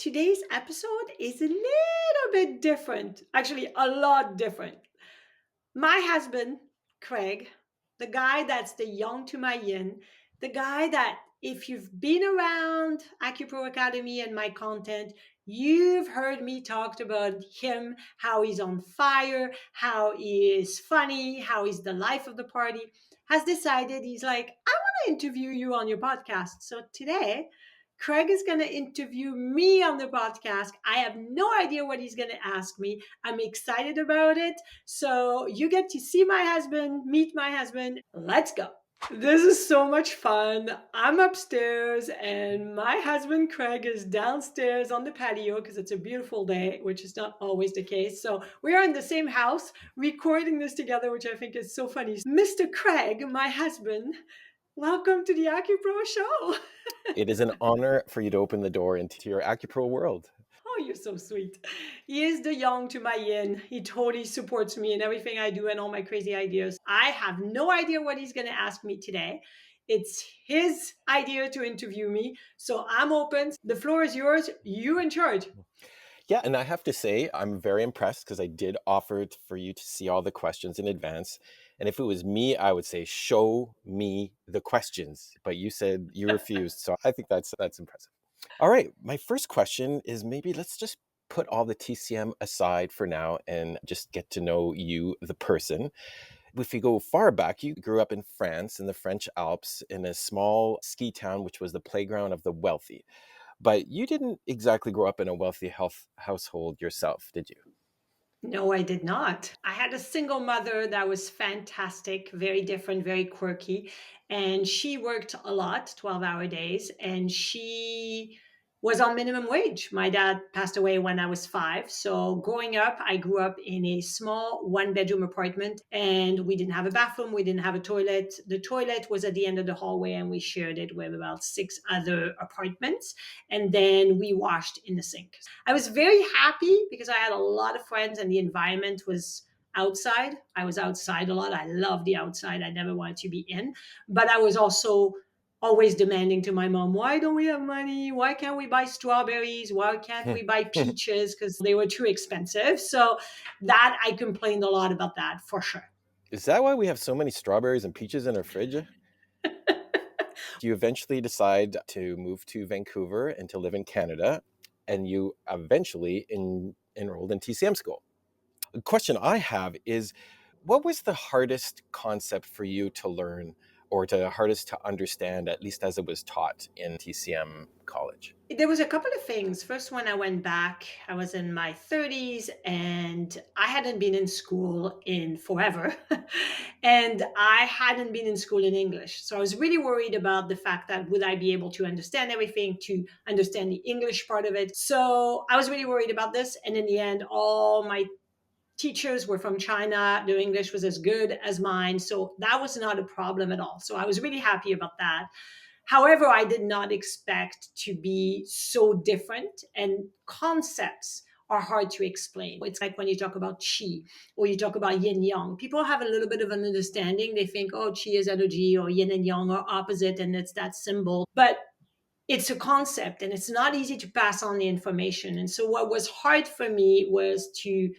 Today's episode is a little bit different, actually, a lot different. My husband, Craig, the guy that's the yang to my yin, the guy that if you've been around AcuPro Academy and my content, you've heard me talk about him, how he's on fire, how he is funny, how he's the life of the party, has decided he's like, I want to interview you on your podcast. So today, Craig is going to interview me on the podcast. I have no idea what he's going to ask me. I'm excited about it. So you get to see my husband, meet my husband. Let's go. This is so much fun. I'm upstairs and my husband Craig is downstairs on the patio because it's a beautiful day, which is not always the case. So we are in the same house recording this together, which I think is so funny. Mr. Craig, my husband, welcome to the AcuPro Show. It is an honor for you to open the door into your AcuPro world. Oh, you're so sweet. He is the yang to my yin. He totally supports me in everything I do and all my crazy ideas. I have no idea what he's going to ask me today. It's his idea to interview me. So I'm open. The floor is yours. You in charge. Yeah, and I have to say, I'm very impressed because I did offer for you to see all the questions in advance. And if it was me, I would say, show me the questions. But you said you refused. So I think that's impressive. All right. My first question is maybe let's just put all the TCM aside for now and just get to know you, the person. If you go far back, you grew up in France in the French Alps in a small ski town, which was the playground of the wealthy. But you didn't exactly grow up in a wealthy household yourself, did you? No, I did not. I had a single mother that was fantastic, very different, very quirky. And she worked a lot, 12-hour days, and she was on minimum wage. My dad passed away when I was 5. So growing up, I grew up in a small one-bedroom apartment, and we didn't have a bathroom. We didn't have a toilet. The toilet was at the end of the hallway, and we shared it with about 6 other apartments. And then we washed in the sink. I was very happy because I had a lot of friends and the environment was outside. I was outside a lot. I love the outside. I never wanted to be in. But I was also always demanding to my mom, why don't we have money? Why can't we buy strawberries? Why can't we buy peaches? Because they were too expensive. So that I complained a lot about that for sure. Is that why we have so many strawberries and peaches in our fridge? You eventually decide to move to Vancouver and to live in Canada, and you eventually enrolled in TCM School. The question I have is, what was the hardest concept for you to learn or the hardest to understand, at least as it was taught in TCM college? There was a couple of things. First, when I went back, I was in my 30s and I hadn't been in school in forever. And I hadn't been in school in English. So I was really worried about the fact that would I be able to understand everything, to understand the English part of it. So I was really worried about this. And in the end, all my teachers were from China. Their English was as good as mine. So that was not a problem at all. So I was really happy about that. However, I did not expect to be so different, and concepts are hard to explain. It's like when you talk about qi or you talk about yin yang, people have a little bit of an understanding. They think, oh, qi is energy or yin and yang are opposite and it's that symbol. But it's a concept and it's not easy to pass on the information. And so what was hard for me was to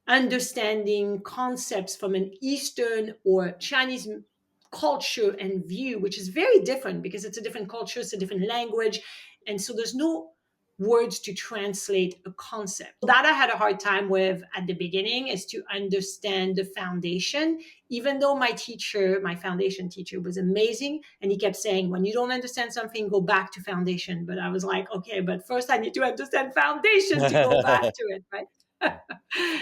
understanding concepts from an Eastern or Chinese culture and view, which is very different because it's a different culture, it's a different language. And so there's no words to translate a concept. That I had a hard time with at the beginning, is to understand the foundation, even though my teacher, my foundation teacher, was amazing. And he kept saying, when you don't understand something, go back to foundation. But I was like, okay, but first I need to understand foundation to go back to it, right?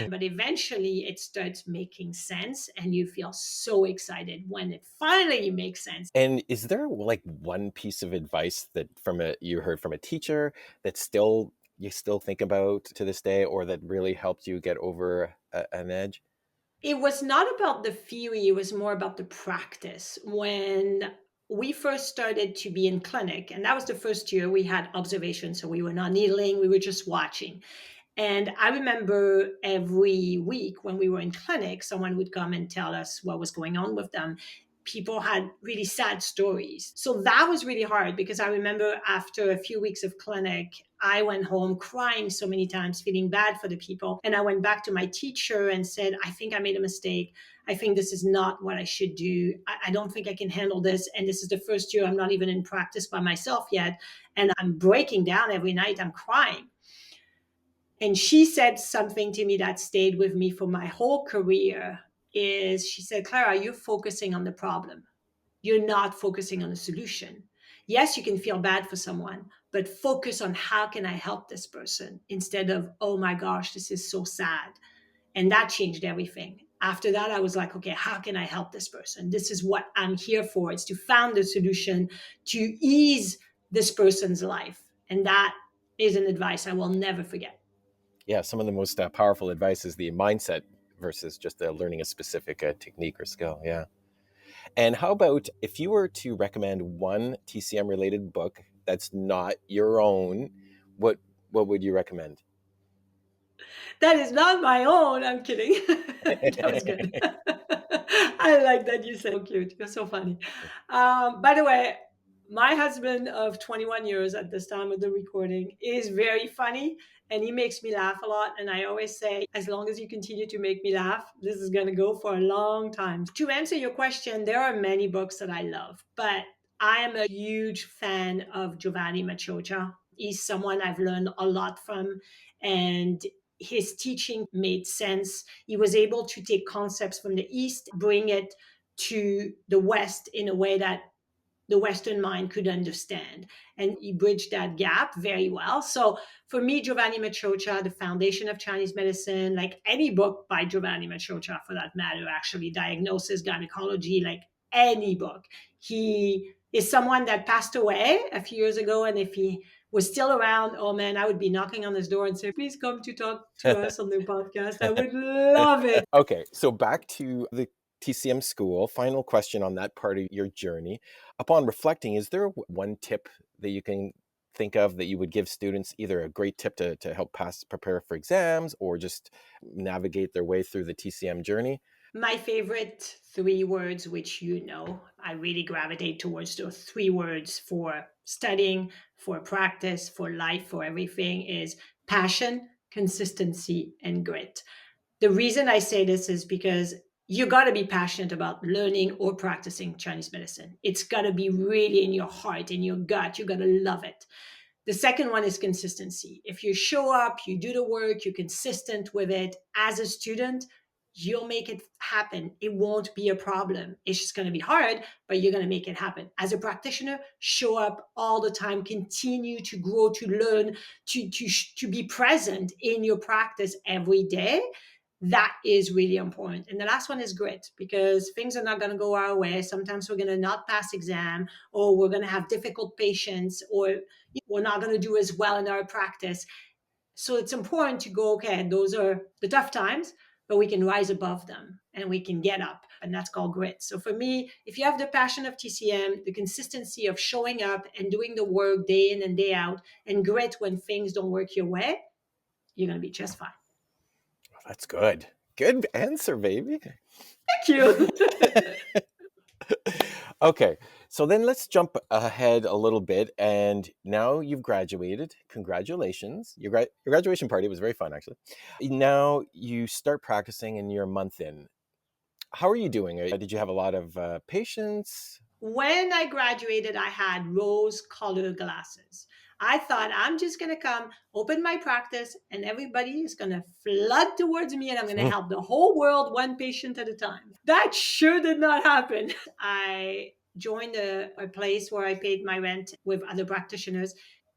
But eventually it starts making sense and you feel so excited when it finally makes sense. And is there like one piece of advice that you heard from a teacher that you still think about to this day, or that really helped you get over an edge? It was not about the theory, it was more about the practice. When we first started to be in clinic, and that was the first year we had observation, so we were not needling, we were just watching. And I remember every week when we were in clinic, someone would come and tell us what was going on with them. people had really sad stories. So that was really hard, because I remember after a few weeks of clinic, I went home crying so many times, feeling bad for the people. And I went back to my teacher and said, I think I made a mistake. I think this is not what I should do. I don't think I can handle this. And this is the first year I'm not even in practice by myself yet. And I'm breaking down every night. I'm crying. And she said something to me that stayed with me for my whole career. Is she said, Clara, you're focusing on the problem. You're not focusing on the solution. Yes, you can feel bad for someone, but focus on how can I help this person instead of, oh my gosh, this is so sad. And that changed everything. After that, I was like, okay, how can I help this person? This is what I'm here for. It's to find the solution to ease this person's life. And that is an advice I will never forget. Yeah, some of the most powerful advice is the mindset versus just learning a specific technique or skill. Yeah. And how about if you were to recommend one TCM related book that's not your own, what would you recommend? That is not my own. I'm kidding. That was good. I like that you said so cute. You're so funny. By the way, my husband of 21 years at this time of the recording is very funny, and he makes me laugh a lot. And I always say, as long as you continue to make me laugh, this is going to go for a long time. To answer your question, there are many books that I love, but I am a huge fan of Giovanni Macioccia. He's someone I've learned a lot from, and his teaching made sense. He was able to take concepts from the East, bring it to the West in a way that the Western mind could understand. And he bridged that gap very well. So for me, Giovanni Macioccia, The Foundation of Chinese Medicine, like any book by Giovanni Macioccia for that matter, actually, Diagnosis, Gynecology, like any book. He is someone that passed away a few years ago. And if he was still around, oh man, I would be knocking on his door and say, please come to talk to us on the podcast. I would love it. Okay, so back to the TCM school. Final question on that part of your journey. Upon reflecting, is there one tip that you can think of that you would give students, either a great tip to help prepare for exams or just navigate their way through the TCM journey? My favorite 3 words, which I really gravitate towards those 3 words for studying, for practice, for life, for everything, is passion, consistency, and grit. The reason I say this is because you got to be passionate about learning or practicing Chinese medicine. It's got to be really in your heart, in your gut. You got to love it. The second one is consistency. If you show up, you do the work, you're consistent with it as a student, you'll make it happen. It won't be a problem. It's just going to be hard, but you're going to make it happen. As a practitioner, show up all the time, continue to grow, to learn, to be present in your practice every day. That is really important. And the last one is grit, because things are not going to go our way. Sometimes we're going to not pass exam, or we're going to have difficult patients, or we're not going to do as well in our practice. So it's important to go, okay, those are the tough times, but we can rise above them and we can get up. And that's called grit. So for me, if you have the passion of TCM, the consistency of showing up and doing the work day in and day out, and grit when things don't work your way, you're going to be just fine. That's good. Good answer, baby. Thank you. Okay, so then let's jump ahead a little bit. And now you've graduated. Congratulations. Your graduation party was very fun, actually. Now you start practicing and you're a month in. How are you doing? Did you have a lot of patients? When I graduated, I had rose-colored glasses. I thought I'm just going to come, open my practice, and everybody is going to flood towards me, and I'm going to help the whole world one patient at a time. That sure did not happen. I joined a place where I paid my rent with other practitioners.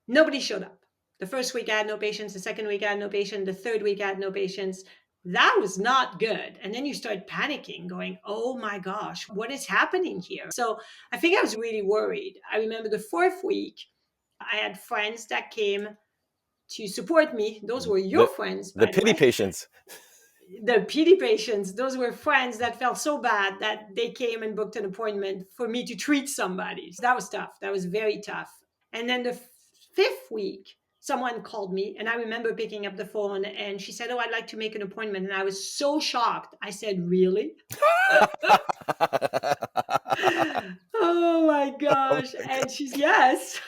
Nobody showed up. The first week I had no patients. The second week I had no patients. The third week I had no patients. That was not good. And then you start panicking, going, oh my gosh, what is happening here? So I think I was really worried. I remember the 4th week, I had friends that came to support me. Those were your friends, The by the pity way. patients. The pity patients, those were friends that felt so bad that they came and booked an appointment for me to treat somebody. So that was tough. That was very tough. And then the 5th week, someone called me, and I remember picking up the phone, and she said, oh, I'd like to make an appointment. And I was so shocked. I said, really? Oh my Oh gosh. my And she's, yes.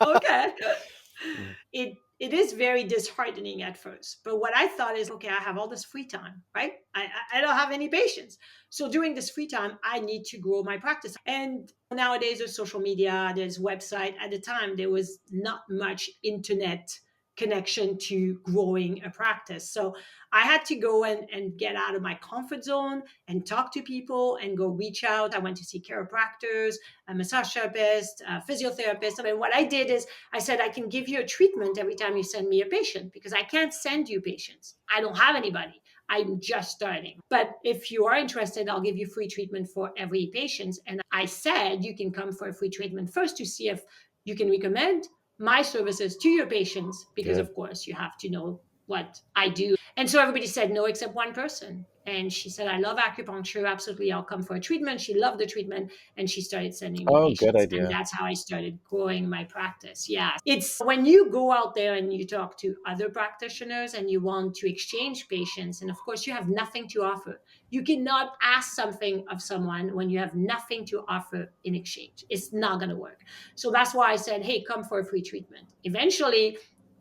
Okay. God. It is very disheartening at first. But what I thought is, okay, I have all this free time, right? I don't have any patience. So during this free time, I need to grow my practice. And nowadays there's social media, there's website. At the time, there was not much internet connection to growing a practice. So I had to go and get out of my comfort zone and talk to people and go reach out. I went to see chiropractors, a massage therapist, a physiotherapist. And what I did is I said, I can give you a treatment every time you send me a patient because I can't send you patients. I don't have anybody. I'm just starting. But if you are interested, I'll give you free treatment for every patient. And I said, you can come for a free treatment first to see if you can recommend my services to your patients because, Good. of course, you have to know what I do. And so everybody said no except one person. And she said, I love acupuncture. Absolutely. I'll come for a treatment. She loved the treatment and she started sending me Oh, good patients. And idea. that's how I started growing my practice. Yeah. It's when you go out there and you talk to other practitioners and you want to exchange patients, and of course, you have nothing to offer. You cannot ask something of someone when you have nothing to offer in exchange. It's not going to work. So that's why I said, hey, come for a free treatment. Eventually,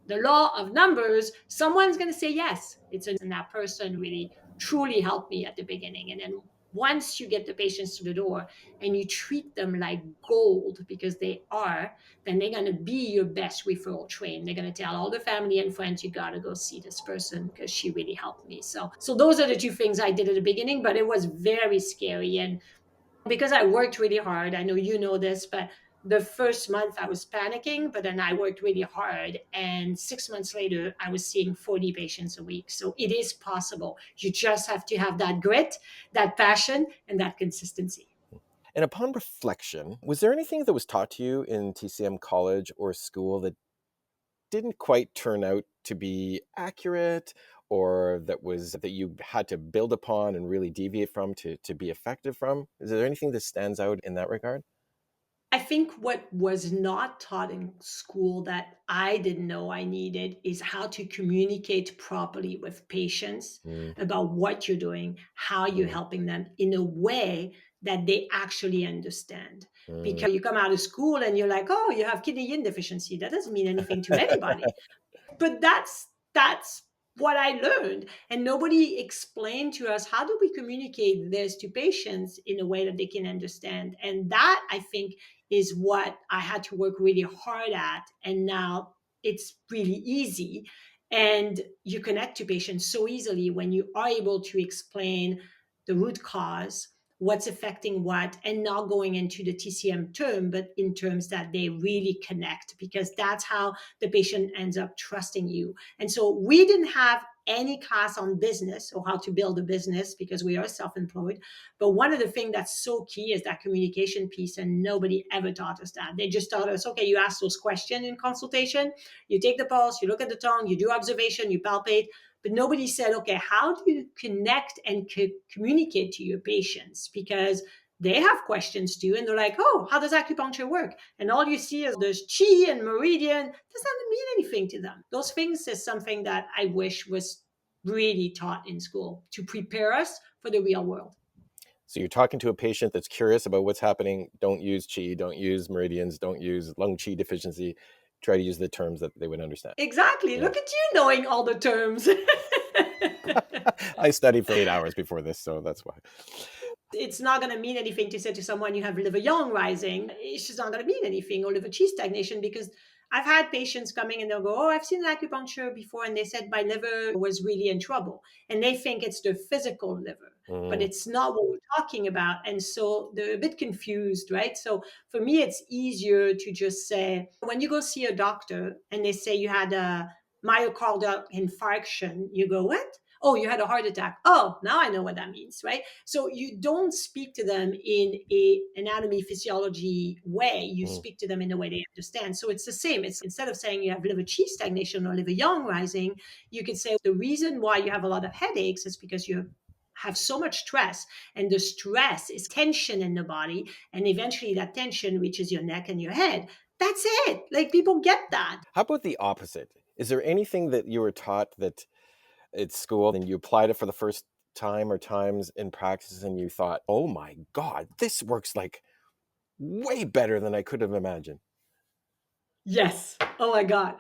the law of numbers, someone's going to say yes. And that person really truly helped me at the beginning. And then once you get the patients to the door and you treat them like gold because they are, then they're going to be your best referral train. They're going to tell all the family and friends, you got to go see this person because she really helped me. So those are the two things I did at the beginning, but it was very scary. And because I worked really hard, I know you know this, but the first month I was panicking, but then I worked really hard. And 6 months later, I was seeing 40 patients a week. So it is possible. You just have to have that grit, that passion, and that consistency. And upon reflection, was there anything that was taught to you in TCM college or school that didn't quite turn out to be accurate, or that you had to build upon and really deviate from to be effective from? Is there anything that stands out in that regard? I think what was not taught in school that I didn't know I needed is how to communicate properly with patients Mm, about what you're doing, how you're mm, helping them in a way that they actually understand. mm. Because you come out of school and you're like, oh, you have kidney yin deficiency. That doesn't mean anything to anybody. But that's what I learned. And nobody explained to us how do we communicate this to patients in a way that they can understand. And that I think is what I had to work really hard at. And now it's really easy. And you connect to patients so easily when you are able to explain the root cause, what's affecting what, and not going into the TCM term, but in terms that they really connect, because that's how the patient ends up trusting you. And so we didn't have any class on business or how to build a business because we are self-employed. But one of the things that's so key is that communication piece, and nobody ever taught us that. They just taught us, okay, you ask those questions in consultation, you take the pulse, you look at the tongue, you do observation, you palpate. But nobody said, okay, how do you connect and communicate to your patients? Because they have questions too, and they're like, oh, how does acupuncture work? And all you see is there's chi and meridian. Does not mean anything to them. Those things is something that I wish was really taught in school to prepare us for the real world. So you're talking to a patient that's curious about what's happening. Don't use chi, don't use meridians, don't use lung chi deficiency. Try to use the terms that they would understand. Exactly. Yeah. Look at you knowing all the terms. I studied for 8 hours before this, so that's why. It's not going to mean anything to say to someone you have liver yang rising. It's just not going to mean anything, or liver qi stagnation, because I've had patients coming and they'll go, oh, I've seen an acupuncture before, and they said my liver was really in trouble. And they think it's the physical liver, but Mm, it's not what we're talking about. And so they're a bit confused, right? So for me, it's easier to just say, when you go see a doctor and they say you had a myocardial infarction, you go, what? Oh, you had a heart attack. Oh, now I know what that means, right? So you don't speak to them in a anatomy physiology way. You mm. speak to them in a way they understand. So it's the same. It's instead of saying you have liver qi stagnation or liver yang rising, you could say the reason why you have a lot of headaches is because you have so much stress, and the stress is tension in the body, and eventually that tension reaches your neck and your head. That's it. Like, people get that. How about the opposite? Is there anything that you were taught that at school and you applied it for the first time or times in practice and you thought, oh my God, this works like way better than I could have imagined? Yes. Oh my God.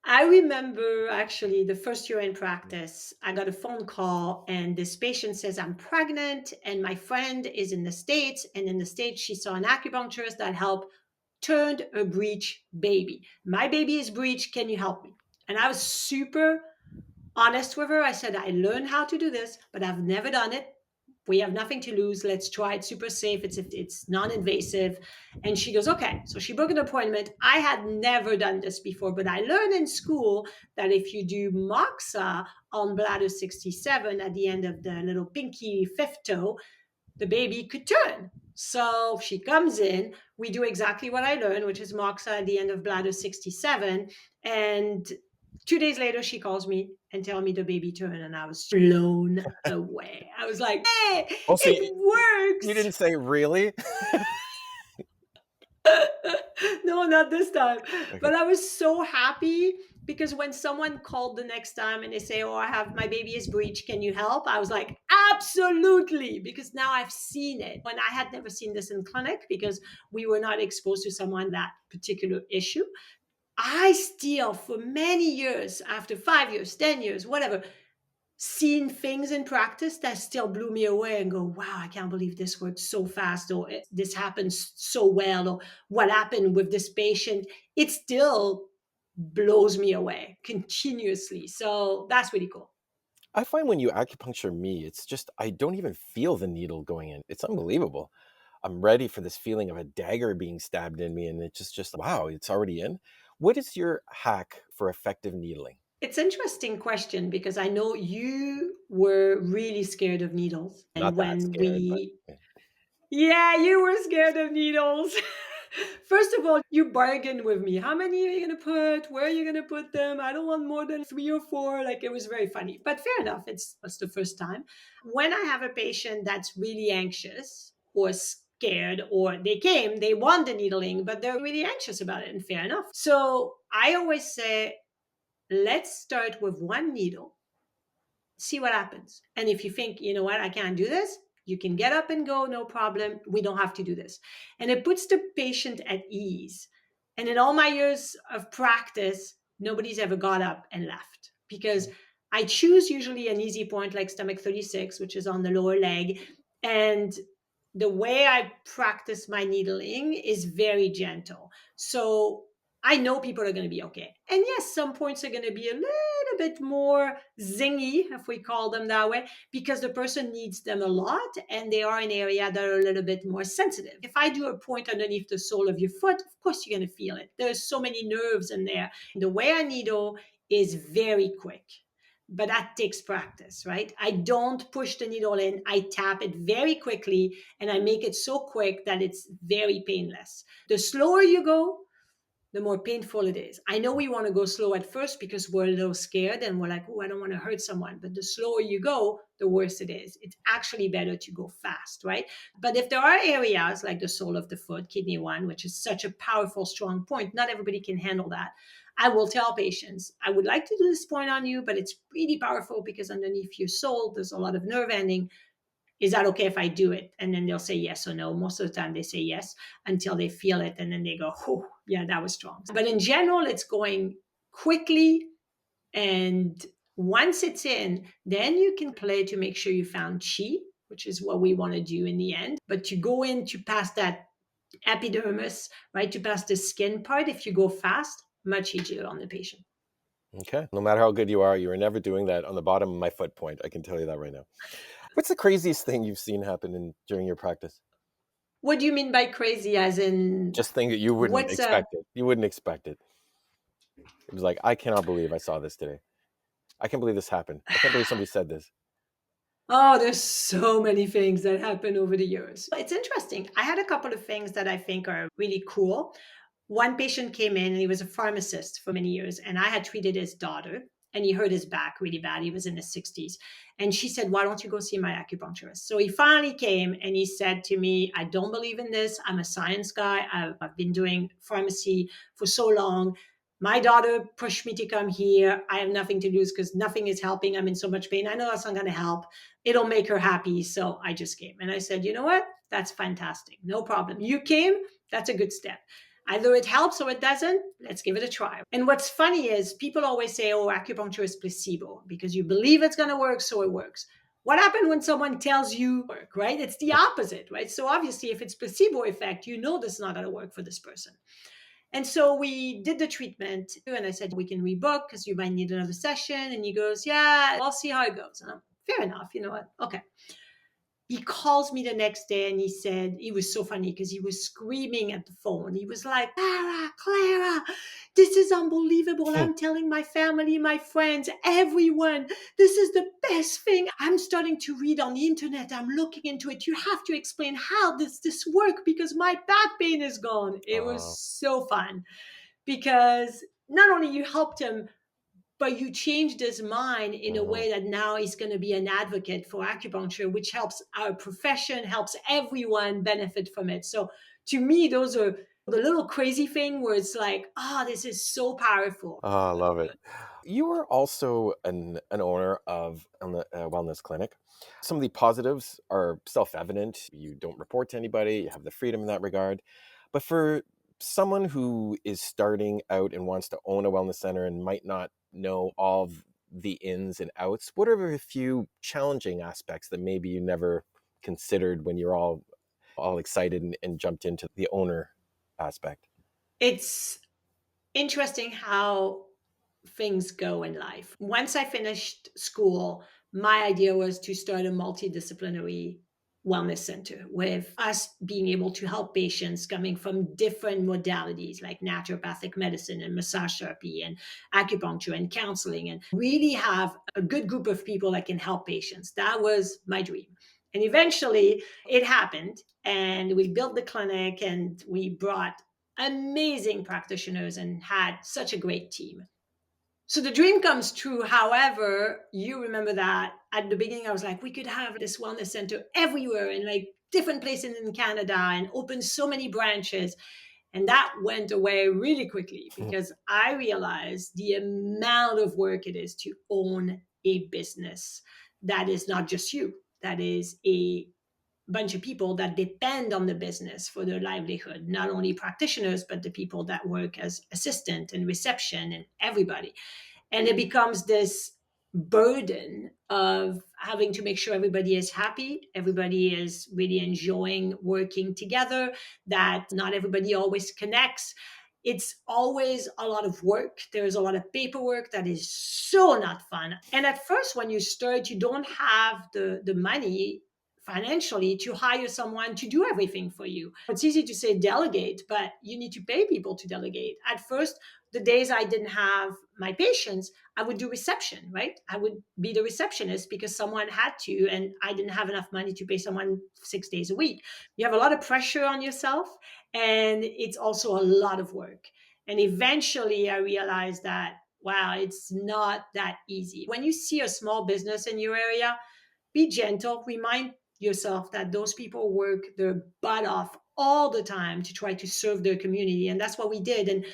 I remember actually the first year in practice, I got a phone call and this patient says, I'm pregnant and my friend is in the States. And in the States, she saw an acupuncturist that helped turned a breech baby. My baby is breech. Can you help me? And I was super honest with her. I said, I learned how to do this, but I've never done it. We have nothing to lose. Let's try it. Super safe. It's non-invasive. And she goes, okay. So she booked an appointment. I had never done this before, but I learned in school that if you do moxa on bladder 67 at the end of the little pinky fifth toe, the baby could turn. So she comes in, we do exactly what I learned, which is moxa at the end of bladder 67. And 2 days later, she calls me and tell me the baby turned, and I was blown away. I was like, hey, Oh, so it you works. didn't say really? No, not this time. Okay. But I was so happy because when someone called the next time and they say, oh, I have my baby is breech, can you help? I was like, absolutely, because now I've seen it. And I had never seen this in clinic because we were not exposed to someone that particular issue. I still, for many years, after 5 years, 10 years, whatever, seen things in practice that still blew me away and go, wow, I can't believe this works so fast, or this happens so well, or what happened with this patient. It still blows me away continuously. So that's really cool. I find when you acupuncture me, it's just, I don't even feel the needle going in. It's unbelievable. I'm ready for this feeling of a dagger being stabbed in me, and it's just wow, it's already in. What is your hack for effective needling? It's an interesting question because I know you were really scared of needles. And Not that when scared, but we Yeah, you were scared of needles. First of all, you bargained with me. How many are you going to put? Where are you going to put them? I don't want more than 3 or 4. Like, it was very funny. But fair enough. It's the first time. When I have a patient that's really anxious or scared, or they want the needling, but they're really anxious about it, and fair enough. So I always say, let's start with one needle, see what happens. And if you think, you know what, I can't do this, you can get up and go, no problem. We don't have to do this. And it puts the patient at ease. And in all my years of practice, nobody's ever got up and left because I choose usually an easy point like stomach 36, which is on the lower leg. And the way I practice my needling is very gentle. So I know people are going to be okay. And yes, some points are going to be a little bit more zingy, if we call them that way, because the person needs them a lot and they are in area that are a little bit more sensitive. If I do a point underneath the sole of your foot, of course you're going to feel it. There's so many nerves in there. The way I needle is very quick, but that takes practice, right? I don't push the needle in. I tap it very quickly and I make it so quick that it's very painless. The slower you go, the more painful it is. I know we want to go slow at first because we're a little scared and we're like, oh, I don't want to hurt someone. But the slower you go, the worse it is. It's actually better to go fast, right? But if there are areas like the sole of the foot, kidney one, which is such a powerful, strong point, not everybody can handle that. I will tell patients, I would like to do this point on you, but it's really powerful because underneath your sole, there's a lot of nerve ending. Is that okay if I do it? And then they'll say yes or no. Most of the time they say yes until they feel it. And then they go, oh, yeah, that was strong. But in general, it's going quickly. And once it's in, then you can play to make sure you found chi, which is what we want to do in the end. But to go in to pass that epidermis, right, to pass the skin part, if you go fast, much easier on the patient. okay. No matter how good you are never doing that on the bottom of my foot point. I can tell you that right now. What's the craziest thing you've seen happen during your practice? What do you mean by crazy? As in, Just thing that you wouldn't what's expect it. You wouldn't expect it. It was like, I cannot believe I saw this today. I can't believe this happened. I can't believe somebody said this. Oh, there's so many things that happen over the years. It's interesting. I had a couple of things that I think are really cool. One patient came in and he was a pharmacist for many years, and I had treated his daughter, and he hurt his back really bad. He was in his 60s. And she said, why don't you go see my acupuncturist? So he finally came and he said to me, I don't believe in this. I'm a science guy. I've been doing pharmacy for so long. My daughter pushed me to come here. I have nothing to lose because nothing is helping. I'm in so much pain. I know that's not going to help. It'll make her happy. So I just came. And I said, you know what? That's fantastic. No problem. You came. That's a good step. Either it helps or it doesn't. Let's give it a try. And what's funny is people always say, oh, acupuncture is placebo because you believe it's going to work, so it works. What happened when someone tells you work, right? It's the opposite, right? So obviously, if it's placebo effect, you know this is not going to work for this person. And so we did the treatment, and I said, we can rebook because you might need another session. And he goes, yeah, I'll see how it goes. And I'm, fair enough. You know what? Okay. He calls me the next day and he said, he was so funny because he was screaming at the phone. He was like, Clara, this is unbelievable. I'm telling my family, my friends, everyone, this is the best thing. I'm starting to read on the internet. I'm looking into it. You have to explain how does this work because my back pain is gone. It was so fun because not only you helped him, but you changed his mind in a way that now he's going to be an advocate for acupuncture, which helps our profession, helps everyone benefit from it. So to me, those are the little crazy thing where it's like, oh, this is so powerful. Oh, I love it. You are also an owner of a wellness clinic. Some of the positives are self-evident. You don't report to anybody. You have the freedom in that regard. But for someone who is starting out and wants to own a wellness center and might not know all of the ins and outs, what are a few challenging aspects that maybe you never considered when you're all excited and jumped into the owner aspect? It's interesting how things go in life. Once I finished school, my idea was to start a multidisciplinary wellness center with us being able to help patients coming from different modalities like naturopathic medicine and massage therapy and acupuncture and counseling, and really have a good group of people that can help patients. That was my dream. And eventually it happened, and we built the clinic and we brought amazing practitioners and had such a great team. So the dream comes true. However, you remember that at the beginning, I was like, we could have this wellness center everywhere in like different places in Canada and open so many branches. And that went away really quickly because I realized the amount of work it is to own a business that is not just you, that is a bunch of people that depend on the business for their livelihood, not only practitioners, but the people that work as assistant and reception and everybody. And it becomes this burden of having to make sure everybody is happy, everybody is really enjoying working together, that not everybody always connects. It's always a lot of work. There's a lot of paperwork that is so not fun. And at first, when you start, you don't have the money financially to hire someone to do everything for you. It's easy to say delegate, but you need to pay people to delegate. At first, the days I didn't have my patients, I would do reception, right? I would be the receptionist because someone had to, and I didn't have enough money to pay someone 6 days a week. You have a lot of pressure on yourself, and it's also a lot of work. And eventually, I realized that, wow, it's not that easy. When you see a small business in your area, be gentle. Remind yourself that those people work their butt off all the time to try to serve their community. And that's what we did. And,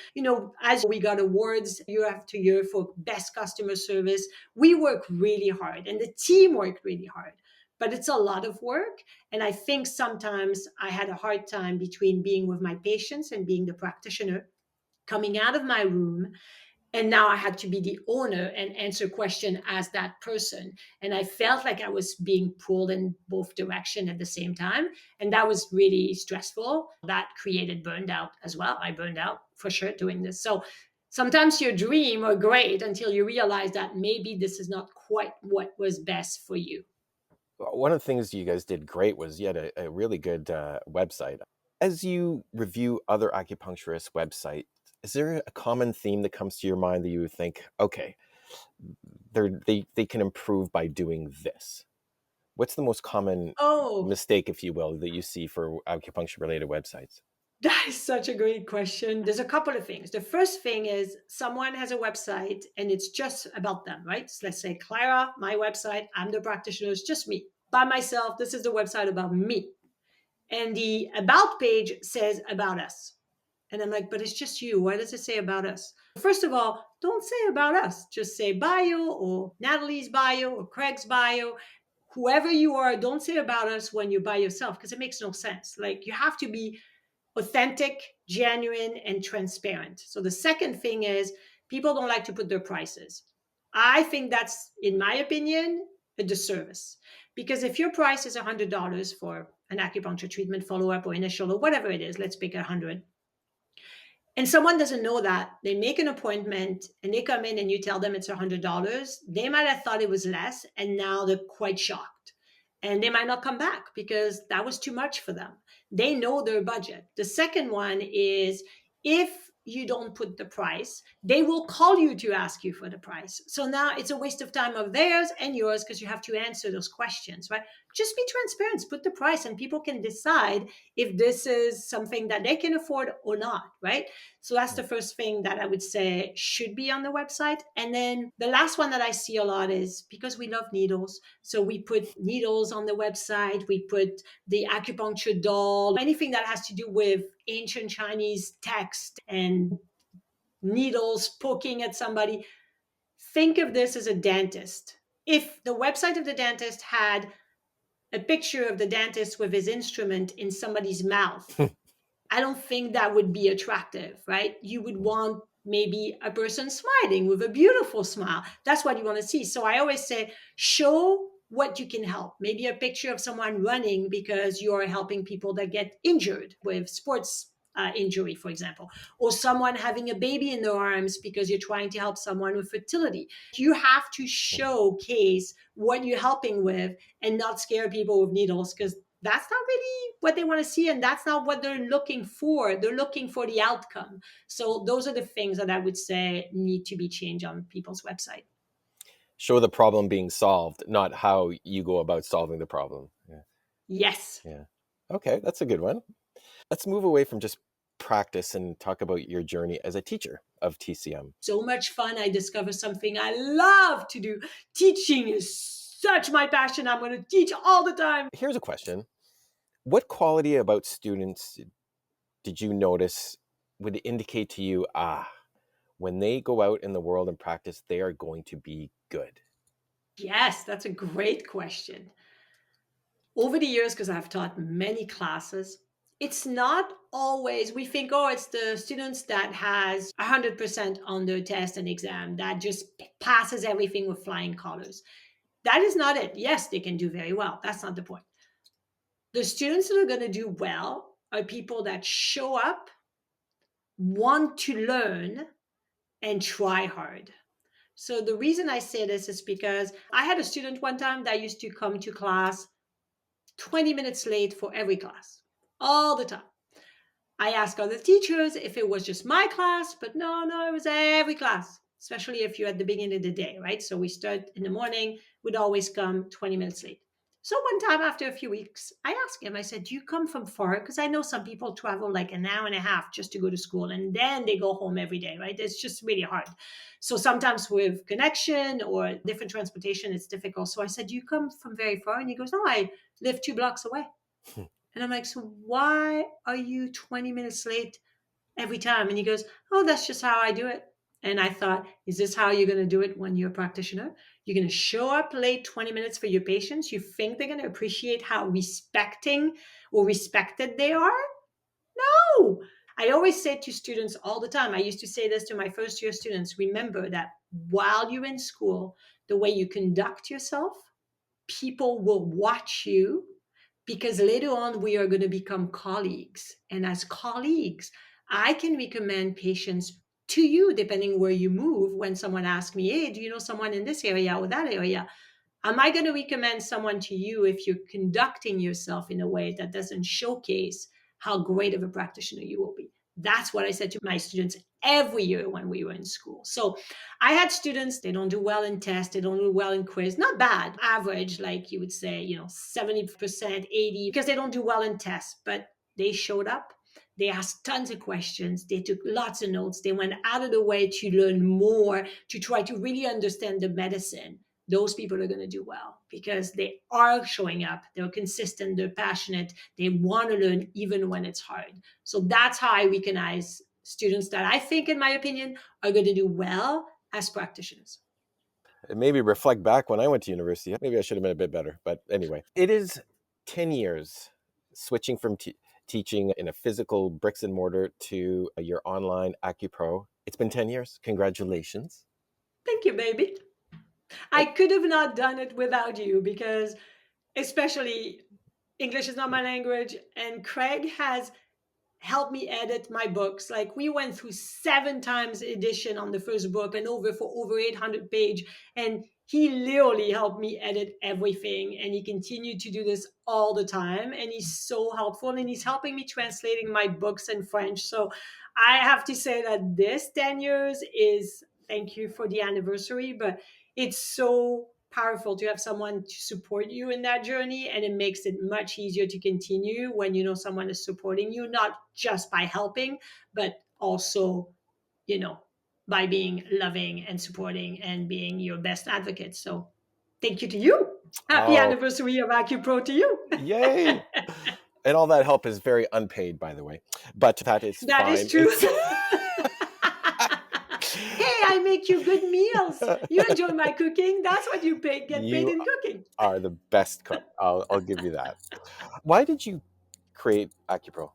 as we got awards year after year for best customer service, we work really hard and the team worked really hard. But it's a lot of work. And I think sometimes I had a hard time between being with my patients and being the practitioner, coming out of my room, and now I had to be the owner and answer question as that person. And I felt like I was being pulled in both direction at the same time, and that was really stressful. That created burned out as well. I burned out for sure doing this. So sometimes your dream are great until you realize that maybe this is not quite what was best for you. One of the things you guys did great was you had a really good website. As you review other acupuncturist websites, is there a common theme that comes to your mind that you would think, okay, they can improve by doing this? What's the most common Oh, mistake, if you will, that you see for acupuncture related websites? that is such a great question. There's a couple of things. The first thing is someone has a website and it's just about them, right? So let's say Clara, my website, I'm the practitioner, it's just me by myself. This is the website about me. And the about page says about us. And I'm like, but it's just you. Why does it say about us? First of all, don't say about us. Just say bio or Natalie's bio or Craig's bio. Whoever you are, don't say about us when you're by yourself because it makes no sense. Like you have to be authentic, genuine, and transparent. So the second thing is people don't like to put their prices. I think that's, in my opinion, a disservice. Because if your price is $100 for an acupuncture treatment, follow up, or initial, or whatever it is, let's pick 100, and someone doesn't know that, they make an appointment and they come in and you tell them it's $100, they might have thought it was less and now they're quite shocked. And they might not come back because that was too much for them. They know their budget. The second one is if you don't put the price, they will call you to ask you for the price. So now it's a waste of time of theirs and yours because you have to answer those questions, right? Just be transparent, put the price, and people can decide if this is something that they can afford or not, right? So that's the first thing that I would say should be on the website. And then the last one that I see a lot is because we love needles. So we put needles on the website, we put the acupuncture doll, anything that has to do with ancient Chinese text and needles poking at somebody. Think of this as a dentist. If the website of the dentist had a picture of the dentist with his instrument in somebody's mouth, I don't think that would be attractive, right? You would want maybe a person smiling with a beautiful smile. That's what you want to see. So I always say, show what you can help. Maybe a picture of someone running because you're helping people that get injured with sports injury, for example, or someone having a baby in their arms because you're trying to help someone with fertility. You have to showcase what you're helping with and not scare people with needles because that's not really what they want to see and that's not what they're looking for. They're looking for the outcome. So those are the things that I would say need to be changed on people's website. Show the problem being solved, not how you go about solving the problem. Yeah. Yes. Yeah. Okay, that's a good one. Let's move away from just practice and talk about your journey as a teacher of TCM. So much fun. I discovered something I love to do. Teaching is such my passion. I'm going to teach all the time. Here's a question. What quality about students did you notice would indicate to you, when they go out in the world and practice, they are going to be good? Yes, that's a great question. Over the years, because I've taught many classes, it's not always, we think, oh, it's the students that has 100% on their test and exam that just passes everything with flying colors. That is not it. Yes, they can do very well. That's not the point. The students that are going to do well are people that show up, want to learn, and try hard. So the reason I say this is because I had a student one time that used to come to class 20 minutes late for every class, all the time. I asked other teachers if it was just my class, but no, it was every class, especially if you're at the beginning of the day, right? So we start in the morning, we'd always come 20 minutes late. So one time after a few weeks, I asked him, I said, do you come from far? Because I know some people travel like an hour and a half just to go to school and then they go home every day, right? It's just really hard. So sometimes with connection or different transportation, it's difficult. So I said, do you come from very far? And he goes, no, I live 2 blocks away. And I'm like, so why are you 20 minutes late every time? And he goes, oh, that's just how I do it. And I thought, is this how you're going to do it when you're a practitioner? You're going to show up late 20 minutes for your patients? You think they're going to appreciate how respecting or respected they are? No. I always say to students all the time, I used to say this to my first year students, remember that while you're in school, the way you conduct yourself, people will watch you because later on we are going to become colleagues. And as colleagues, I can recommend patients to you depending where you move. When someone asks me, hey, do you know someone in this area or that area? Am I going to recommend someone to you if you're conducting yourself in a way that doesn't showcase how great of a practitioner you will be? That's what I said to my students every year when we were in school. So I had students, they don't do well in tests, they don't do well in quiz, not bad, average, like you would say, 70%, 80, because they don't do well in tests, but they showed up. They asked tons of questions. They took lots of notes. They went out of the way to learn more, to try to really understand the medicine. those people are going to do well because they are showing up, they're consistent, they're passionate, they want to learn even when it's hard. So that's how I recognize students that I think, in my opinion, are going to do well as practitioners. And maybe reflect back when I went to university. Maybe I should have been a bit better. But anyway, it is 10 years switching from teaching in a physical bricks and mortar to your online AcuPro. It's been 10 years. Congratulations. Thank you, baby. I could have not done it without you because, especially, English is not my language, and Craig has helped me edit my books. Like, we went through 7 times edition on the first book and over 800 page, and he literally helped me edit everything, and he continued to do this all the time, and he's so helpful, and he's helping me translating my books in French. So I have to say that this 10 years is, thank you for the anniversary, but it's so powerful to have someone to support you in that journey, and it makes it much easier to continue when you know someone is supporting you, not just by helping, but also, you know, by being loving and supporting and being your best advocate. So thank you to you. Happy Oh, anniversary of AcuPro to you. yay. And all that help is very unpaid, by the way. But that is That is fine. true. Hey, I make you good meals. You enjoy my cooking. That's what you get paid You in cooking. are the best cook. I'll give you that. Why did you create AcuPro?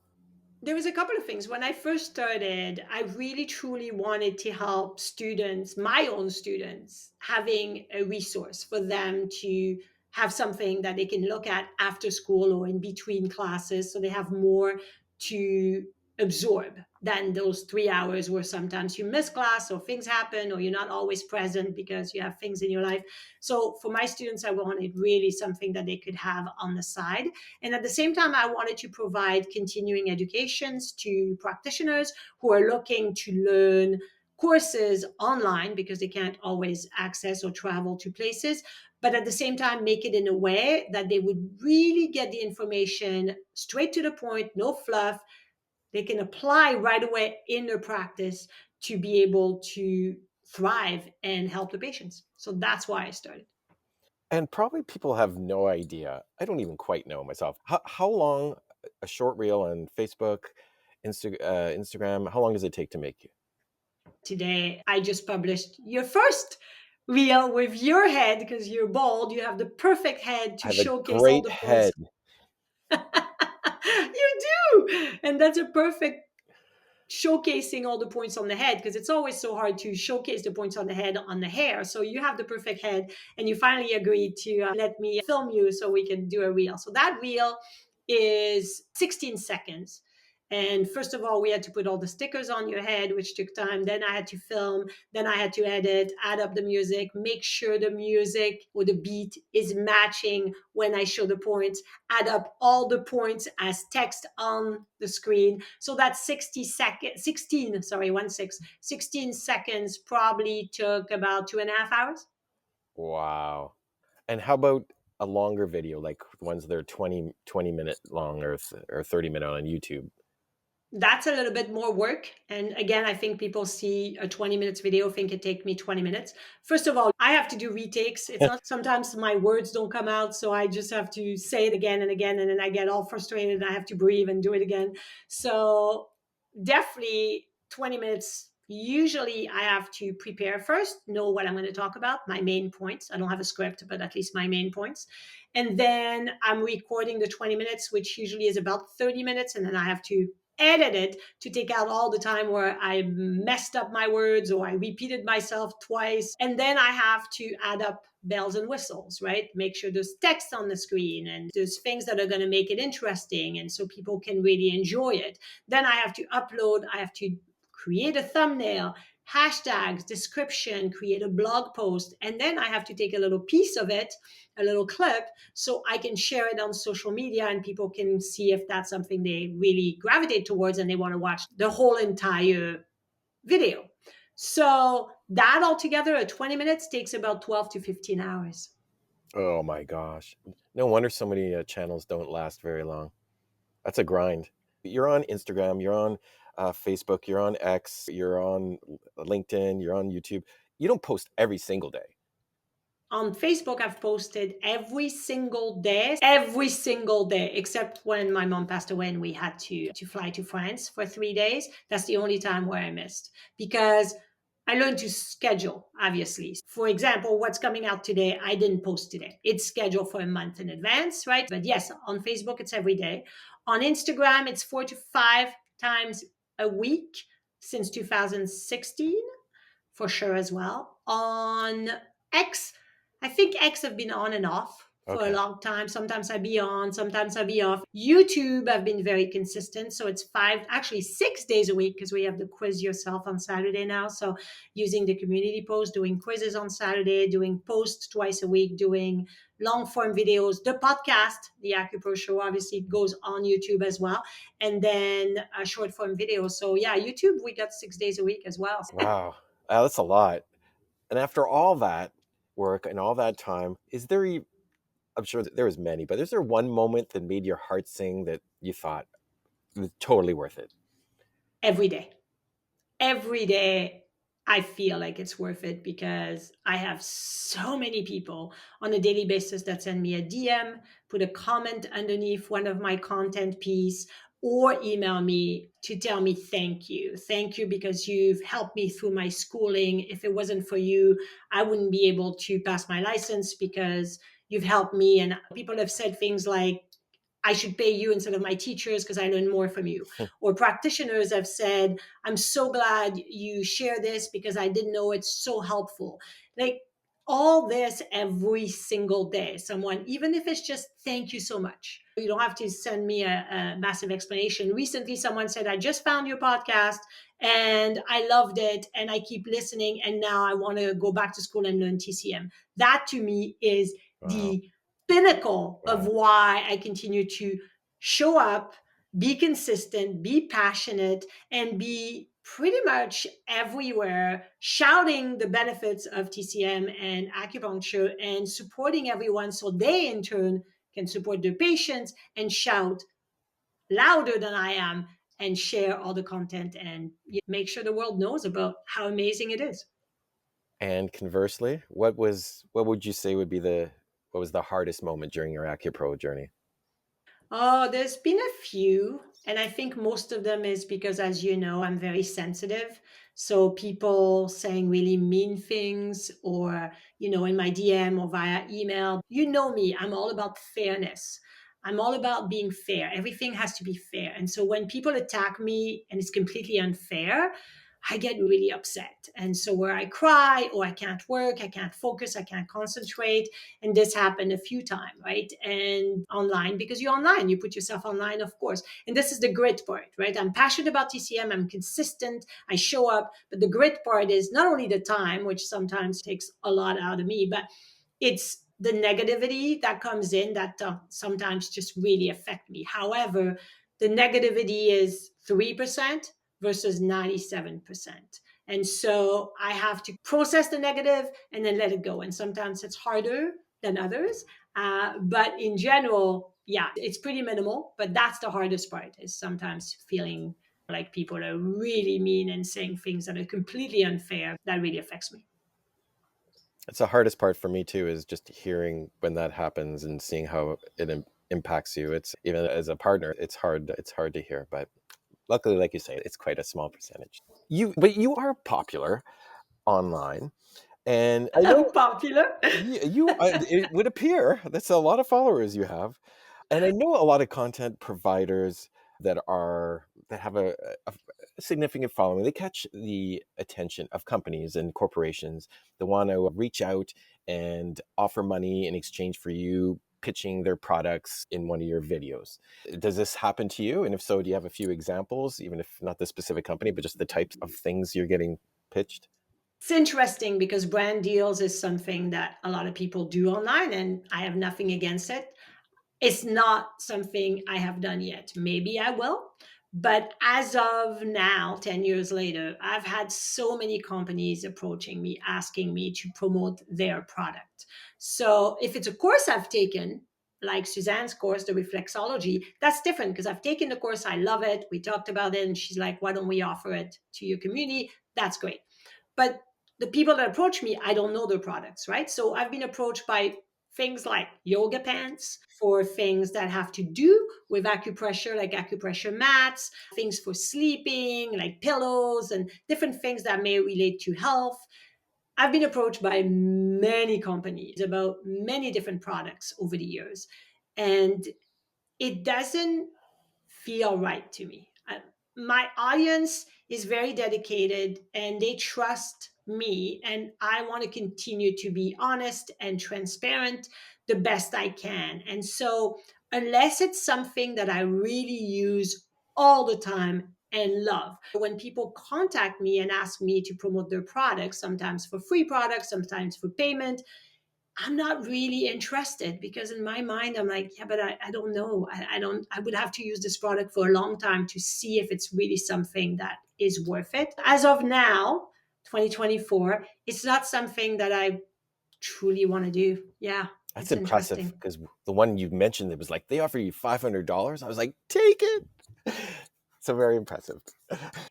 There was a couple of things. When I first started, I really truly wanted to help students, my own students, having a resource for them to have something that they can look at after school or in between classes, so they have more to absorb than those 3 hours where sometimes you miss class or things happen or you're not always present because you have things in your life. So for my students, I wanted really something that they could have on the side. And at the same time, I wanted to provide continuing educations to practitioners who are looking to learn courses online because they can't always access or travel to places, but at the same time, make it in a way that they would really get the information straight to the point, no fluff. They can apply right away in their practice to be able to thrive and help the patients. So that's why I started. And probably people have no idea. I don't even quite know myself. How long a short reel on Facebook, Instagram, how long does it take to make you? Today, I just published your first reel with your head because you're bald. You have the perfect head I to have a showcase all great the points. head. You do. And that's a perfect showcasing all the points on the head because it's always so hard to showcase the points on the head on the hair. So you have the perfect head, and you finally agreed to let me film you so we can do a reel. So that reel is 16 seconds. And first of all, we had to put all the stickers on your head, which took time. Then I had to film. Then I had to edit, add up the music, make sure the music or the beat is matching when I show the points, add up all the points as text on the screen. So that 60 seconds, 16, sorry, 16 seconds probably took about 2.5 hours. Wow. And how about a longer video, like ones that are 20 minute long or 30-minute on YouTube? That's a little bit more work. And again, I think people see a 20 minutes video, think it take me 20 minutes. First of all, I have to do retakes. It's not, sometimes my words don't come out. So I just have to say it again and again. And then I get all frustrated and I have to breathe and do it again. So definitely 20 minutes. Usually I have to prepare first, know what I'm going to talk about, my main points. I don't have a script, but at least my main points. And then I'm recording the 20 minutes, which usually is about 30 minutes. And then I have to edit it to take out all the time where I messed up my words or I repeated myself twice. And then I have to add up bells and whistles, right? Make sure there's text on the screen and there's things that are going to make it interesting and so people can really enjoy it. Then I have to upload, I have to create a thumbnail, hashtags, description, create a blog post, and then I have to take a little piece of it, a little clip, so I can share it on social media and people can see if that's something they really gravitate towards and they want to watch the whole entire video. So that altogether at 20 minutes takes about 12 to 15 hours. Oh my gosh. No wonder so many channels don't last very long. That's a grind. You're on Instagram, you're on Facebook, you're on X, you're on LinkedIn, you're on YouTube. You don't post every single day. On Facebook, I've posted every single day, except when my mom passed away and we had to fly to France for 3 days. That's the only time where I missed because I learned to schedule, obviously. For example, what's coming out today, I didn't post today. It's scheduled for a month in advance, right? But yes, on Facebook, it's every day. On Instagram, it's 4 to 5 times a week since 2016 for sure as well. On X, I think X have been on and off for a Okay. long time. Sometimes I be on, sometimes I be off. YouTube, I've been very consistent. So it's 6 days a week because we have the quiz yourself on Saturday now. So using the community post, doing quizzes on Saturday, doing posts twice a week, doing long form videos. The podcast, the AcuPro Show, obviously goes on YouTube as well. And then a short form video. So yeah, YouTube, we got 6 days a week as well. Wow. That's a lot. And after all that work and all that time, I'm sure that there was many, but is there one moment that made your heart sing that you thought it was totally worth it? Every day. Every day I feel like it's worth it because I have so many people on a daily basis that send me a DM, put a comment underneath one of my content piece, or email me to tell me thank you. Thank you because you've helped me through my schooling. If it wasn't for you, I wouldn't be able to pass my license because you've helped me. And people have said things like, I should pay you instead of my teachers because I learn more from you. Or practitioners have said, I'm so glad you share this because I didn't know it's so helpful. Like all this every single day. Someone, even if it's just thank you so much. You don't have to send me a massive explanation. Recently, someone said, I just found your podcast and I loved it and I keep listening. And now I want to go back to school and learn TCM. That to me is Wow. the pinnacle of Wow. why I continue to show up, be consistent, be passionate, and be pretty much everywhere shouting the benefits of TCM and acupuncture and supporting everyone so they in turn can support their patients and shout louder than I am and share all the content and make sure the world knows about how amazing it is. And conversely, what would you say would be what was the hardest moment during your AcuPro journey? Oh, there's been a few. And I think most of them is because, as you know, I'm very sensitive. So people saying really mean things or, in my DM or via email, me, I'm all about fairness. I'm all about being fair. Everything has to be fair. And so when people attack me and it's completely unfair, I get really upset. And so where I cry or I can't work, I can't focus, I can't concentrate. And this happened a few times, right? And online, because you're online, you put yourself online, of course. And this is the grit part, right? I'm passionate about TCM, I'm consistent, I show up. But the grit part is not only the time, which sometimes takes a lot out of me, but it's the negativity that comes in that sometimes just really affect me. However, the negativity is 3% versus 97%. And so I have to process the negative and then let it go. And sometimes it's harder than others. But in general, yeah, it's pretty minimal. But that's the hardest part is sometimes feeling like people are really mean and saying things that are completely unfair. That really affects me. It's the hardest part for me too, is just hearing when that happens and seeing how it impacts you. It's even as a partner, it's hard to hear, but luckily, like you say, it's quite a small percentage. But you are popular online, and I know Popular. it would appear that's a lot of followers you have. And I know a lot of content providers that have a significant following. They catch the attention of companies and corporations that want to reach out and offer money in exchange for you pitching their products in one of your videos. Does this happen to you? And if so, do you have a few examples, even if not the specific company, but just the types of things you're getting pitched? It's interesting because brand deals is something that a lot of people do online, and I have nothing against it. It's not something I have done yet. Maybe I will. But as of now, 10 years later, I've had so many companies approaching me, asking me to promote their product. So if it's a course I've taken, like Suzanne's course, the reflexology, that's different because I've taken the course, I love it. We talked about it, and she's like, why don't we offer it to your community? That's great. But the people that approach me, I don't know their products, right? So I've been approached by things like yoga pants, for things that have to do with acupressure, like acupressure mats, things for sleeping, like pillows, and different things that may relate to health. I've been approached by many companies about many different products over the years, and it doesn't feel right to me. My audience is very dedicated and they trust me, and I want to continue to be honest and transparent the best I can. And so, unless it's something that I really use all the time and love, when people contact me and ask me to promote their products, sometimes for free products, sometimes for payment, I'm not really interested, because in my mind, I'm like, yeah, but I don't know. I don't, I would have to use this product for a long time to see if it's really something that is worth it. As of now, 2024, it's not something that I truly want to do. Yeah, That's it's impressive, interesting. because the one you mentioned, it was like, they offer you $500. I was like, take it. So very impressive.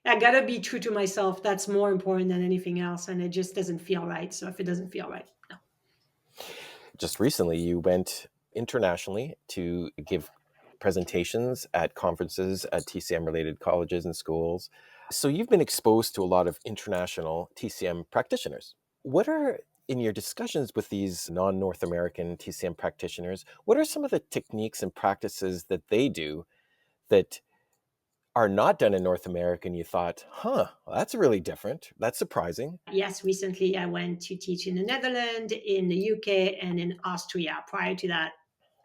I gotta be true to myself. That's more important than anything else. And it just doesn't feel right. So if it doesn't feel right, no. Just recently, you went internationally to give presentations at conferences at TCM related colleges and schools. So you've been exposed to a lot of international TCM practitioners. What are, in your discussions with these non North American TCM practitioners, what are some of the techniques and practices that they do that are not done in North America and you thought, huh, well, that's really different. That's surprising. Yes, recently I went to teach in the Netherlands, in the UK, and in Austria. Prior to that,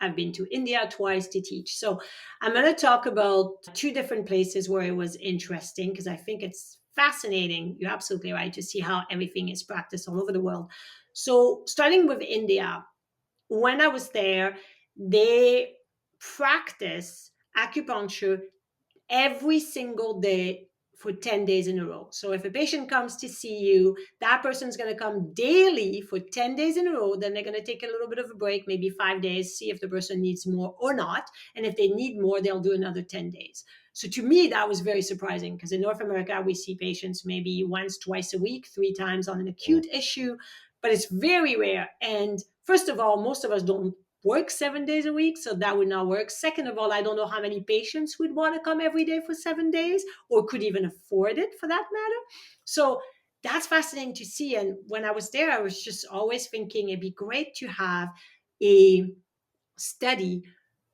I've been to India twice to teach. So I'm going to talk about two different places where it was interesting, because I think it's fascinating. You're absolutely right, to see how everything is practiced all over the world. So, starting with India, when I was there, they practice acupuncture every single day for 10 days in a row. So if a patient comes to see you, that person's going to come daily for 10 days in a row. Then they're going to take a little bit of a break, maybe 5 days, see if the person needs more or not. And if they need more, they'll do another 10 days. So to me, that was very surprising, because in North America, we see patients maybe once, twice a week, 3 times on an Mm. acute issue, but it's very rare. And first of all, most of us don't work 7 days a week, so that would not work. Second of all, I don't know how many patients would want to come every day for 7 days, or could even afford it for that matter. So that's fascinating to see. And when I was there, I was just always thinking it'd be great to have a study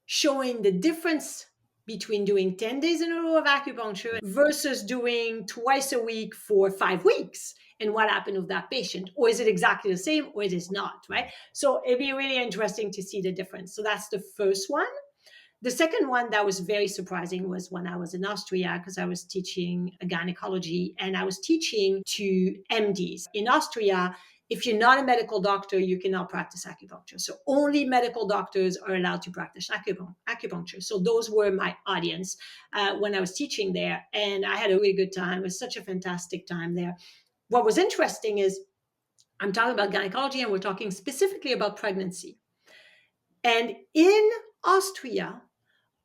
showing the difference between doing 10 days in a row of acupuncture versus doing twice a week for 5 weeks, and what happened with that patient. Or is it exactly the same, or it is not, right? So it'd be really interesting to see the difference. So that's the first one. The second one that was very surprising was when I was in Austria, because I was teaching gynecology and I was teaching to MDs. In Austria, if you're not a medical doctor, you cannot practice acupuncture. So only medical doctors are allowed to practice acupuncture. So those were my audience when I was teaching there. And I had a really good time. It was such a fantastic time there. What was interesting is I'm talking about gynecology and we're talking specifically about pregnancy. And in Austria,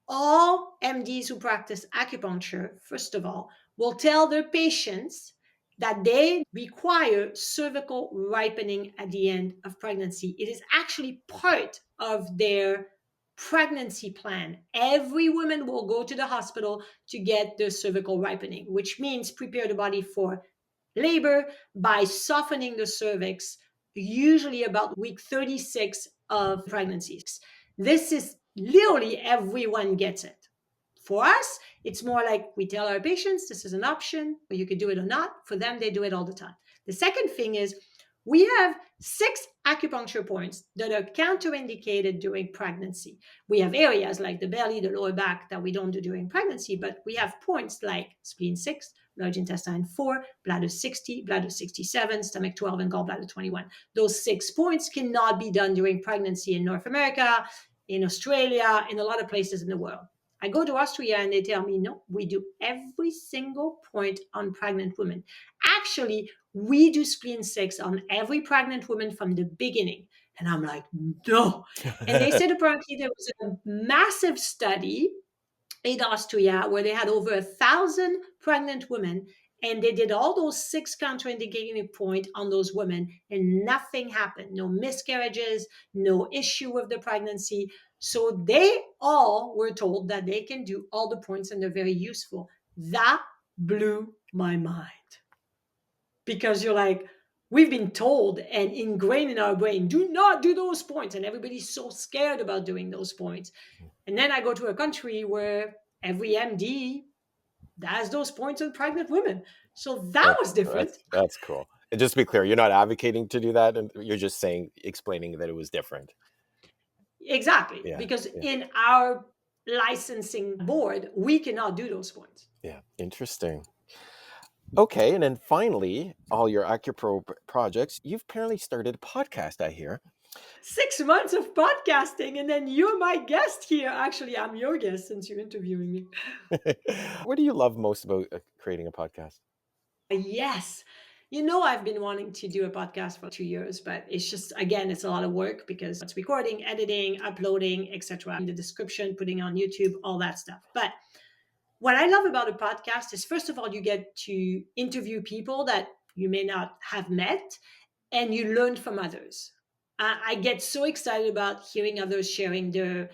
all MDs who practice acupuncture, first of all, will tell their patients that they require cervical ripening at the end of pregnancy. It is actually part of their pregnancy plan. Every woman will go to the hospital to get their cervical ripening, which means prepare the body for labor by softening the cervix, usually about week 36 of pregnancies. This is literally everyone gets it. For us, it's more like we tell our patients this is an option, or you could do it or not. For them, they do it all the time. The second thing is we have 6 acupuncture points that are counterindicated during pregnancy. We have areas like the belly, the lower back that we don't do during pregnancy, but we have points like spleen 6, large intestine 4, bladder 60, bladder 67, stomach 12, and gallbladder 21. Those 6 points cannot be done during pregnancy in North America, in Australia, in a lot of places in the world. I go to Austria and they tell me, no, we do every single point on pregnant women. Actually, we do spleen 6 on every pregnant woman from the beginning. And I'm like, no. And they said apparently there was a massive study in Austria where they had over 1,000 pregnant women, And they did all those 6 contraindicating points on those women, and nothing happened. No miscarriages, no issue with the pregnancy. So they all were told that they can do all the points and they're very useful. That blew my mind, because you're like, we've been told and ingrained in our brain, do not do those points. And everybody's so scared about doing those points. And then I go to a country where every MD does those points on pregnant women. So that was different. That's cool. And just to be clear, you're not advocating to do that, and you're just explaining that it was different. Exactly. Yeah. Because Yeah. in our licensing board, we cannot do those points. Yeah. Interesting. Okay, and then finally, all your AcuPro projects, you've apparently started a podcast, I hear. 6 months of podcasting, and then you're my guest here. Actually, I'm your guest since you're interviewing me. What do you love most about creating a podcast? Yes. I've been wanting to do a podcast for 2 years, but it's just, again, it's a lot of work because it's recording, editing, uploading, etc. In the description, putting on YouTube, all that stuff. But what I love about a podcast is, first of all, you get to interview people that you may not have met, and you learn from others. I get so excited about hearing others sharing their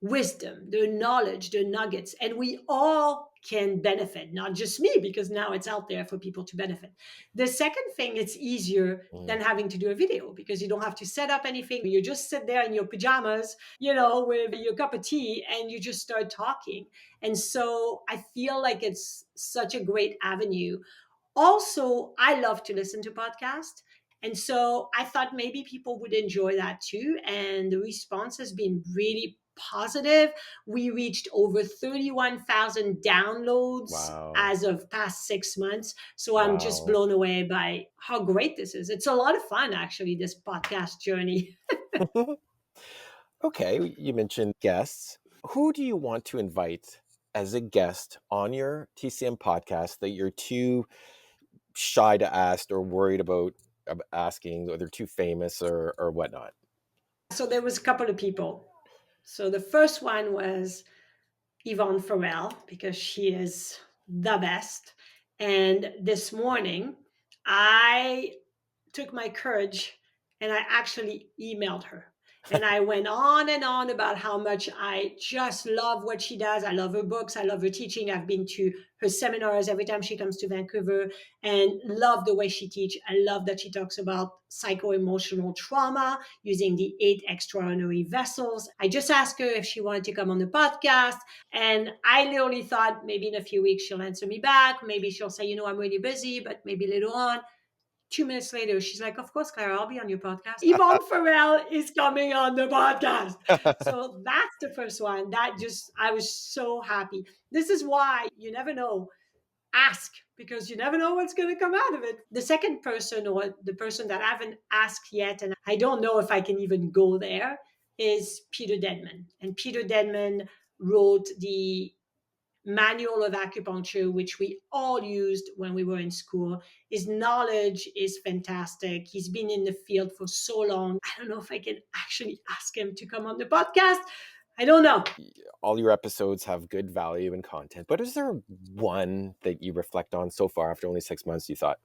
wisdom, their knowledge, their nuggets, and we all can benefit, not just me, because now it's out there for people to benefit. The second thing, it's easier than having to do a video because you don't have to set up anything. You just sit there in your pajamas, with your cup of tea, and you just start talking. And so I feel like it's such a great avenue. Also, I love to listen to podcasts. And so I thought maybe people would enjoy that too. And the response has been really positive. We reached over 31,000 downloads Wow. as of past 6 months. So I'm just Wow. blown away by how great this is. It's a lot of fun, actually, this podcast journey. Okay, you mentioned guests. Who do you want to invite as a guest on your TCM podcast that you're too shy to ask or worried about asking, or they're too famous or whatnot? So there was a couple of people. So the first one was Yvonne Farrell, because she is the best. And this morning, I took my courage and I actually emailed her. And I went on and on about how much I just love what she does. I love her books. I love her teaching. I've been to her seminars every time she comes to Vancouver and love the way she teaches. I love that she talks about psycho-emotional trauma using the 8 extraordinary vessels. I just asked her if she wanted to come on the podcast. And I literally thought maybe in a few weeks she'll answer me back. Maybe she'll say, I'm really busy, but maybe later on. 2 minutes later, she's like, of course, Clara, I'll be on your podcast. Yvonne Farrell is coming on the podcast. So that's the first one. I was so happy. This is why you never know. Ask, because you never know what's going to come out of it. The second person, or the person that I haven't asked yet, and I don't know if I can even go there, is Peter Dedman. And Peter Dedman wrote the manual of acupuncture, which we all used when we were in school. His knowledge is fantastic. He's been in the field for so long. I don't know if I can actually ask him to come on the podcast. I don't know. All your episodes have good value and content, but is there one that you reflect on so far after only 6 months you thought,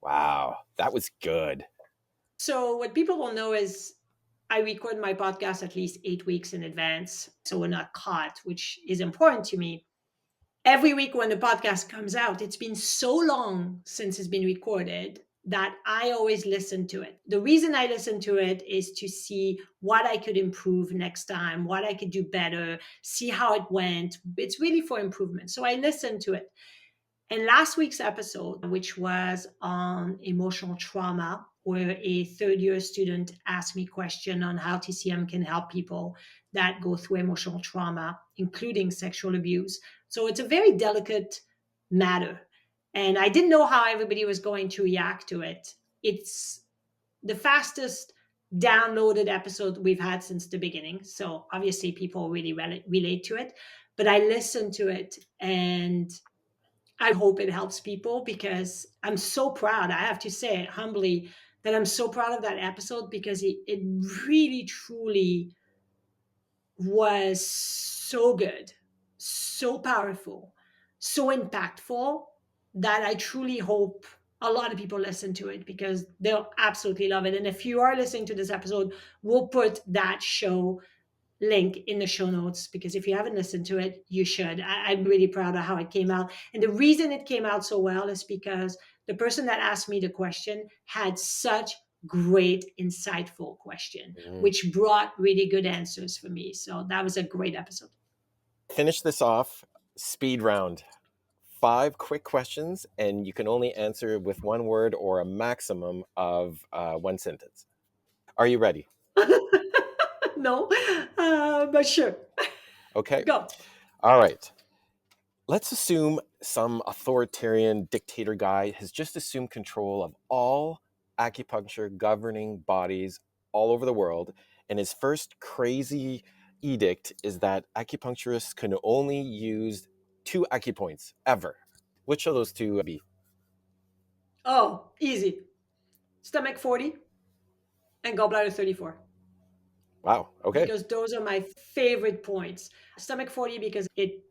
wow, that was good? So what people don't know is I record my podcast at least 8 weeks in advance, so we're not caught, which is important to me. Every week when the podcast comes out, it's been so long since it's been recorded that I always listen to it. The reason I listen to it is to see what I could improve next time, what I could do better, see how it went. It's really for improvement. So I listen to it. And last week's episode, which was on emotional trauma, where a third-year student asked me a question on how TCM can help people that go through emotional trauma, including sexual abuse. So it's a very delicate matter. And I didn't know how everybody was going to react to it. It's the fastest downloaded episode we've had since the beginning. So obviously people really relate to it. But I listened to it and I hope it helps people, because I'm so proud. I have to say humbly that I'm so proud of that episode, because it really, truly was so good, so powerful, so impactful. that I truly hope a lot of people listen to it because they'll absolutely love it. And if you are listening to this episode, we'll put that show link in the show notes because if you haven't listened to it, you should. I'm really proud of how it came out. And the reason it came out so well is because the person that asked me the question had such great, insightful question, Mhm. which brought really good answers for me. So that was a great episode. Finish this off. Speed round. 5 quick questions, and you can only answer with one word or a maximum of one sentence. Are you ready? No, but sure. Okay. Go. All right. Let's assume some authoritarian dictator guy has just assumed control of all acupuncture governing bodies all over the world, and his first crazy edict is that acupuncturists can only use 2 acupoints ever. Which of those 2 be? Oh, easy. Stomach 40 and gallbladder 34. Wow. Okay. Because those are my favorite points. Stomach 40 because it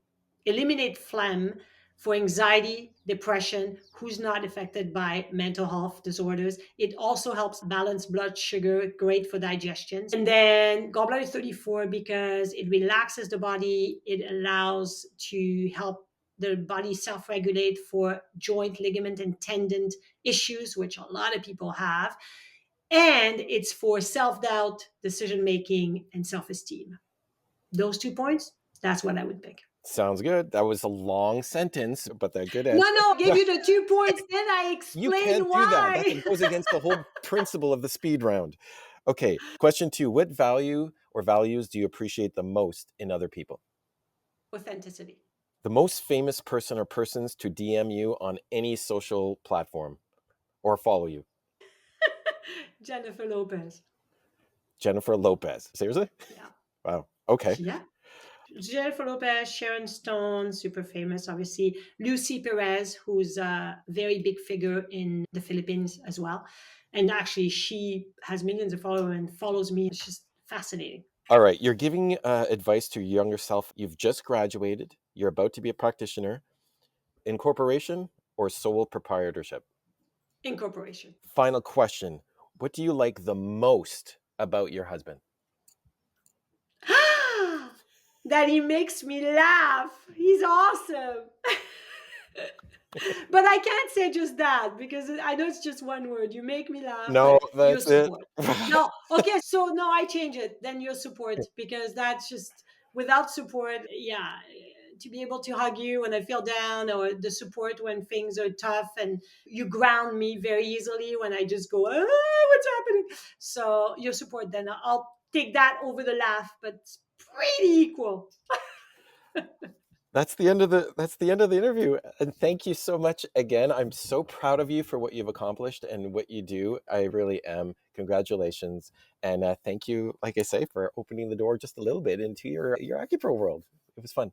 eliminates phlegm for anxiety, depression, who's not affected by mental health disorders. It also helps balance blood sugar, great for digestion. And then gallbladder 34 because it relaxes the body, it allows to help the body self-regulate for joint, ligament, and tendon issues, which a lot of people have, and it's for self-doubt, decision making, and self-esteem. Those 2 points, that's what I would pick. Sounds good. That was a long sentence, but a good No, answer. no, I gave you the 2 points, then I You explain can't do that. That why. goes against the whole principle of the speed round. Okay, question 2. What value or values do you appreciate the most in other people? Authenticity. The most famous person or persons to DM you on any social platform or follow you? Jennifer Lopez. Jennifer Lopez. Seriously? Yeah. Wow. Okay. Yeah. Jennifer Lopez, Sharon Stone, super famous, obviously. Lucy Perez, who's a very big figure in the Philippines as well. And actually, she has millions of followers and follows me. It's just fascinating. All right. You're giving advice to your younger self. You've just graduated. You're about to be a practitioner. Incorporation or sole proprietorship? Incorporation. Final question. What do you like the most about your husband? That he makes me laugh. He's awesome. But I can't say just that because I know it's just one word. You make me laugh, No, but your that's it. support. No, okay, so no, I change it. Then your support because that's just without support. Yeah, to be able to hug you when I feel down, or the support when things are tough, and you ground me very easily when I just go, what's happening? So your support, then I'll take that over the laugh, but it's pretty equal. That's the end of the interview. And thank you so much again. I'm so proud of you for what you've accomplished and what you do. I really am. Congratulations. And thank you, like I say, for opening the door just a little bit into your AcuPro world. It was fun.